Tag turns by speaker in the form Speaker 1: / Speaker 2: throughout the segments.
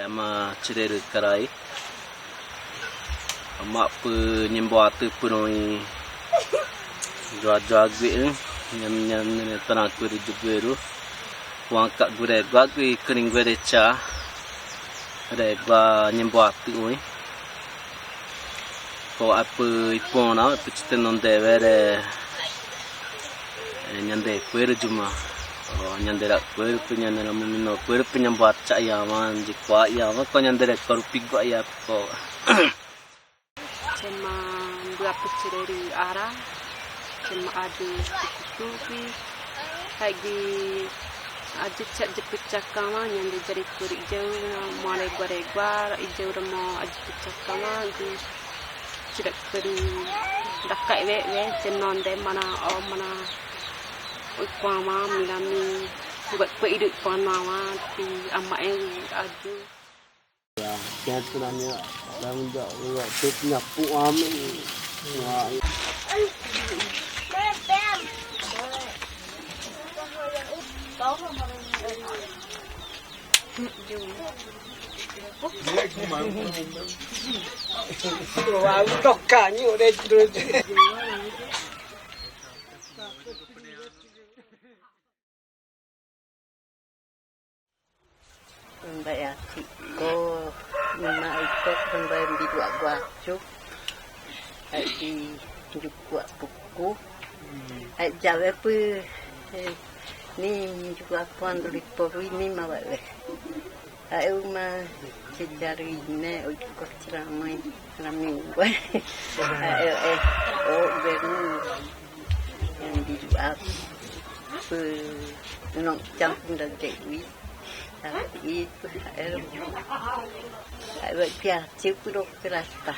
Speaker 1: ama Terceiro Kuri'Y. Mak penyembah tu penoi jual-jual duit nyam tanah Kuri'Y juga tu. Wang kat gure gua kering gua Retxakã. Ada gua nyembah tu oi. Ko apa ipona pecite non deve nyande kuer cuma nyandera kuer penyandera mumino kuer penyambat caya man jikwa ya ma ko nyandera korupi gua ya ko
Speaker 2: cuma dua Terceiro ara cuma ada tupi lagi aja cak Retxakã ma nyande jari Kuri'Y jauh mulai gua ijau ramo aja Retxakã ma tidak keri dakai we cenon de mana ukama milami buat hidup panawa di amae adu
Speaker 3: ya kenanya dalam waktu nyapu amin
Speaker 4: Wow, tocanya udah terus.
Speaker 5: Mbak Yati, ko nama ikut pembayar di dua guacuk, di juga buku, jawa pu, ni juga puan tulis poru ini mawa le, mah cari ini ujuk ceramai gue, baru yang dijual, nong campur dan dewi. Tapi itu ada piaci pun kerasta.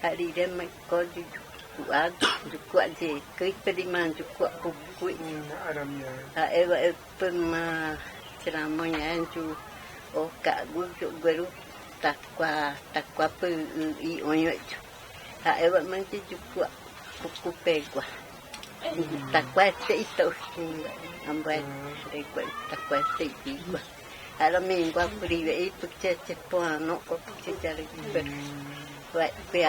Speaker 5: Hari dia mereka juga je, kau periman juga buku ini. Ada pernah ceramahnya tu, kak guru baru takwa peri oyok. Ada macam juga buku pegwa. Takwa itu ambil takwa itu. Alam minggu Kuri'Y itu cepat kok cari ber. Buat tu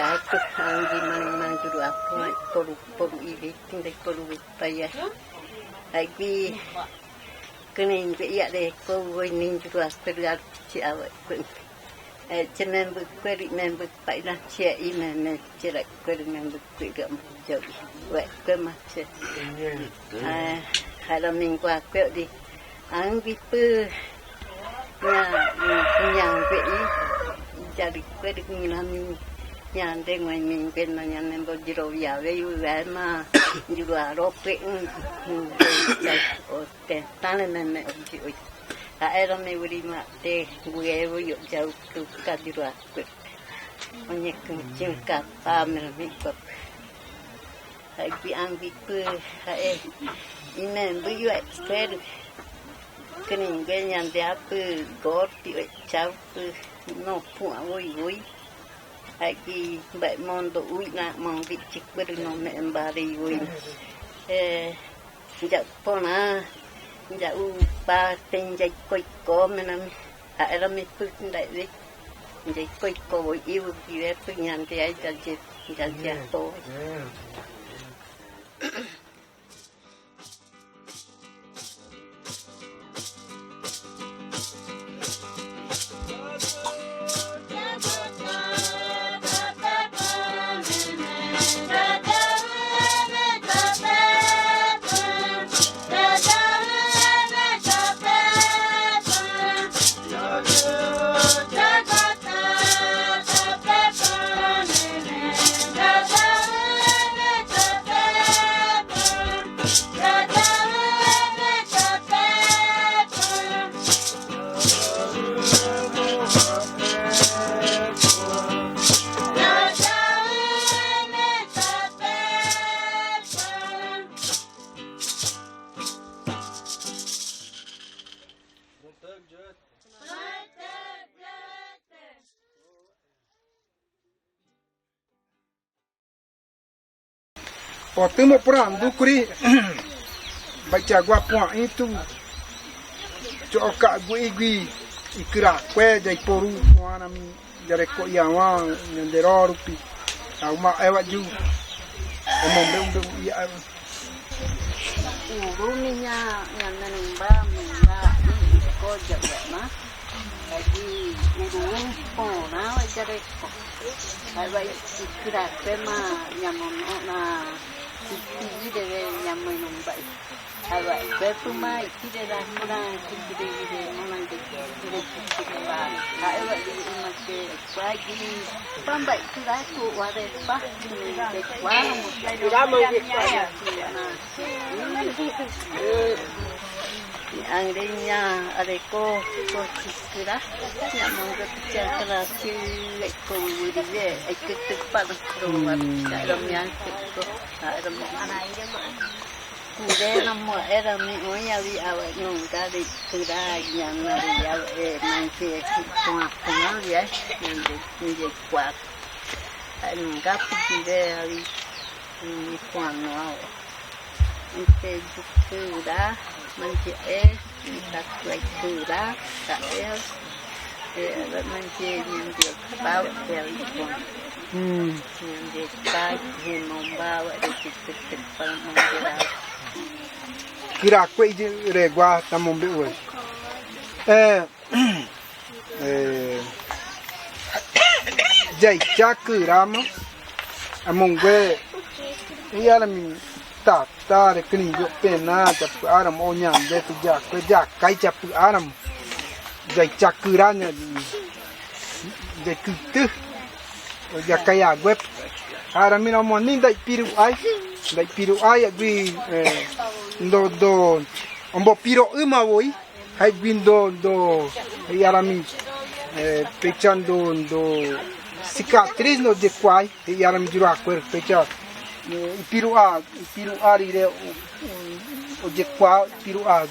Speaker 5: angin mana dulu apa korup ini tinggal korup payah. Lagi kening ya deh kau ini dulu aspirasi siapa pun. Jangan berkurik member payah cia ini cerak kurik member kurik jauh. Buat macam. Alam minggu aku di angin per yang Kuri'Y jadi kurik ngilami yang dengan mungkin yang nembol jero ya we ma juga rope tanah meme oji oi era me beri ma te gue yo jauh ke kadiro aku onye kencing kapa me ko lagi ambil pe inen bu expert kening yang dia pe gor ti chau no pu oi lagi baik mondo ui nak mang bicik berno membari ui jak pona jak upa tenjai koiko menam era me put ndai ri jai koiko iu kiwe penyan dia jadi to
Speaker 4: Temo perang do Kuri'Y baca gua puan itu cokak gue Kuri'Y dai poru wana mi jare ko yawa nderoro pi uma ewa ju omombe ya
Speaker 5: Uruminya nanumba mumba ko jabana lagi urung pona jare ko ai Kuri'Y ma nyamono na iki deve nyamono bai ai betuma iki deve mona iki deve mona deve ai make pagi pambai Kuri'Y ko wade pa de kwala mo ang rinya areko ko sikira ya mongga pecah si leko wiriye ikut pada keluar dalam yang ko dalam kude namo era mi oya wi awa nunca de Kuri'Y yang nari ya nanti tengah ya ni kuat nunca pide ali ni kuano inte Kuri'Y manci tak Kuri'Y tak manci yang dia bawa dari pun yang dia tak membawa di titik paling mengira
Speaker 4: Kuri'Y regua tamombe hoje Retxakã amongwe yala mi tare kringo penada aram onyande tu ja kai ja aram Retxakã nya de kutu ja kai agwep aram mi no monin dai Kuri'Y agui do ombo piro uma voi hai vindo do yala mi pechando do cicatriz no de quai e ela me dirá coisa fecha Kuri'Y ire o de quai Kuri'Y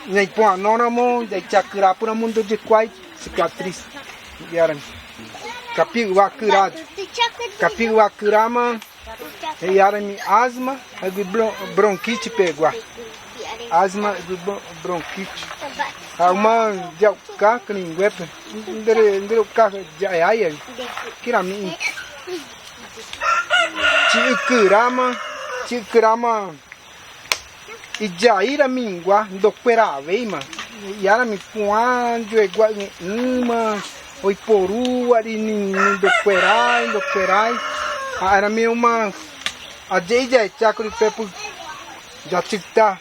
Speaker 4: nem põe nona mo de Retxakã por mundo de quai cicatriz e ela Kuri'Y ma e ela me asma e bronquite pegou asma e bronquite uma de cá que ninguém ndere cá de aí que era mim Retxakã e já ira mingua do Kuri'Y ma e ela me puando igual uma oi poru ali do Kuri'Y era meio uma a jeja Retxakã pepo já ticta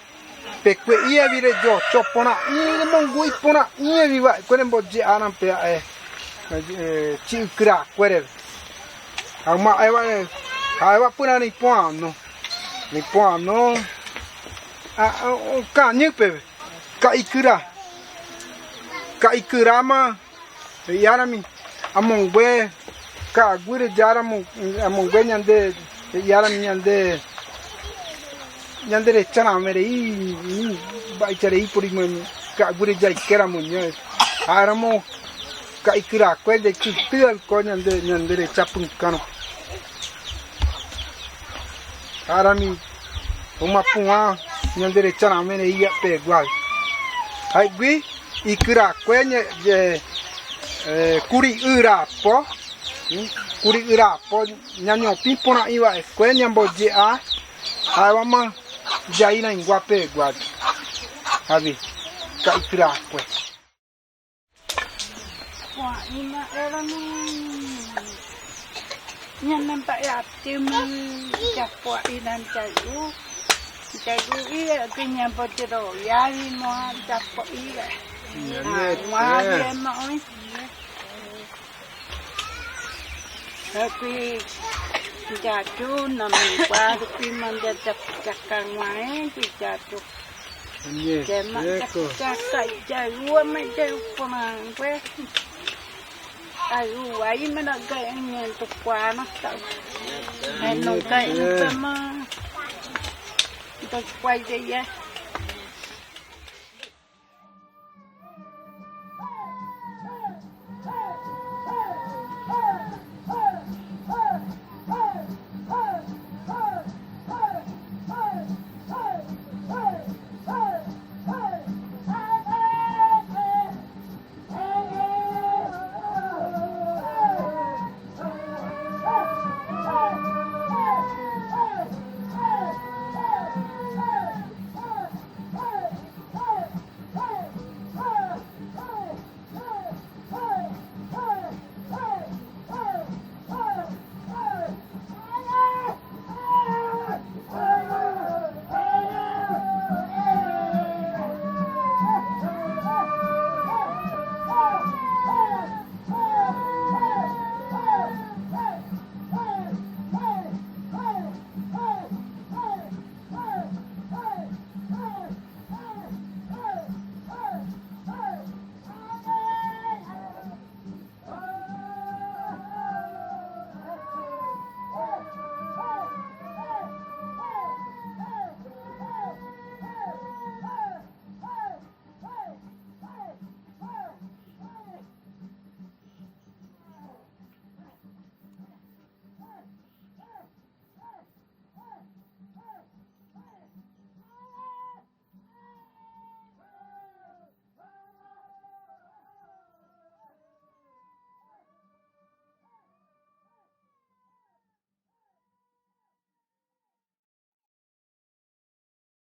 Speaker 4: pekwe ia vire jo chopona ia mongui pona ia viva quando boje aram pe Kuri'Y quere ama aiwa puna ni poano o canho pe Kuri'Y ma yara mi amongwe ka gure jara amongwe nyande yara mi nyandere chana mere i bai chere i por ka gure jai kera munyo aramo Kuri'Y de kutu ko nyandere chapun kano arami uma punha nyandere chana mere i pe gwai ai gui Kuri'Y nye Kuri'Y nyanyo pipona iwa kwe nyambo je a aiwa jaina ingwape guad abi Kuri'Y
Speaker 6: Wah, ini era no nyanam tak ya tim japwa inan jayu iya kenya botero ya mo japwa iya wah dia mau tapi jatuh namun baru piman dia cakang main jatuh Jemak cakap jayu macam pernah gue ayu ayi mana gayanya untuk panas tak hendak gaya sama untuk kuai dia